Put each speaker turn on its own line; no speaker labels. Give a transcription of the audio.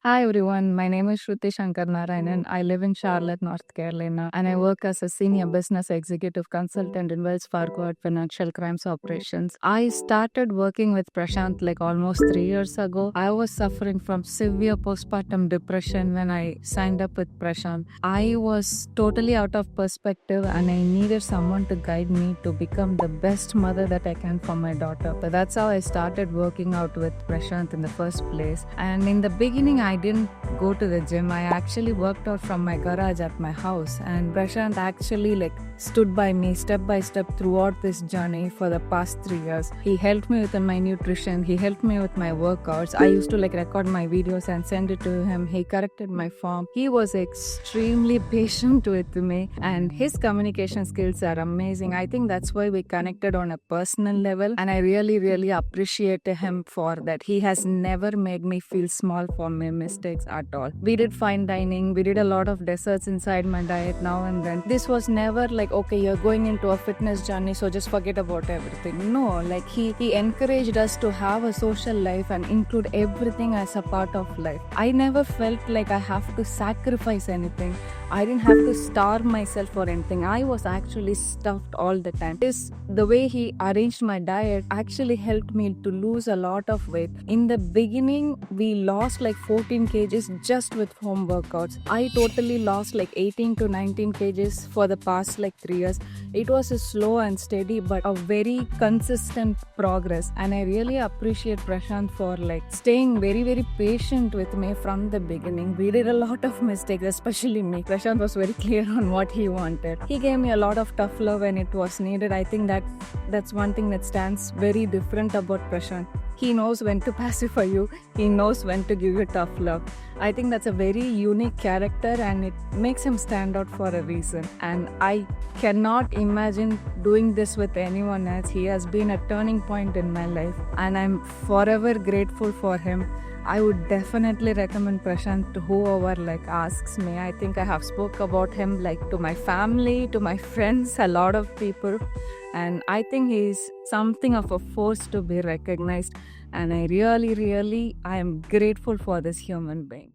Hi everyone, my name is Shruti Shankar Narayanan. I live in Charlotte, North Carolina, and I work as a senior business executive consultant in Wells Fargo at Financial Crimes Operations. I started working with Prashant like almost 3 years ago. I was suffering from severe postpartum depression when I signed up with Prashant. I was totally out of perspective and I needed someone to guide me to become the best mother that I can for my daughter. But that's how I started working out with Prashant in the first place. And in the beginning, I didn't go to the gym. I actually worked out from my garage at my house. And Prashant actually stood by me step by step throughout this journey for the past 3 years. He helped me with my nutrition. He helped me with my workouts. I used to record my videos and send it to him. He corrected my form. He was extremely patient with me and his communication skills are amazing. I think that's why we connected on a personal level and I really appreciate him for that. He has never made me feel small for my mistakes at all. We did fine dining. We did a lot of desserts inside my diet now and then. This was never okay, you're going into a fitness journey, so just forget about everything. No, he encouraged us to have a social life and include everything as a part of life. I never felt like I have to sacrifice anything. I didn't have to starve myself for anything. I was actually stuffed all the time. The way he arranged my diet actually helped me to lose a lot of weight. In the beginning, we lost 14 kgs just with home workouts. I totally lost 18 to 19 kgs for the past 3 years. It was a slow and steady but a very consistent progress. And I really appreciate Prashant for staying very patient with me from the beginning. We did a lot of mistakes, especially me. Prashant was very clear on what he wanted. He gave me a lot of tough love when it was needed. I think that's one thing that stands very different about Prashant. He knows when to pacify you. He knows when to give you tough love. I think that's a very unique character and it makes him stand out for a reason. And I cannot imagine doing this with anyone else. He has been a turning point in my life and I'm forever grateful for him. I would definitely recommend Prashant to whoever asks me. I think I have spoke about him to my family, to my friends, a lot of people. And I think he's something of a force to be recognized. And I really, I am grateful for this human being.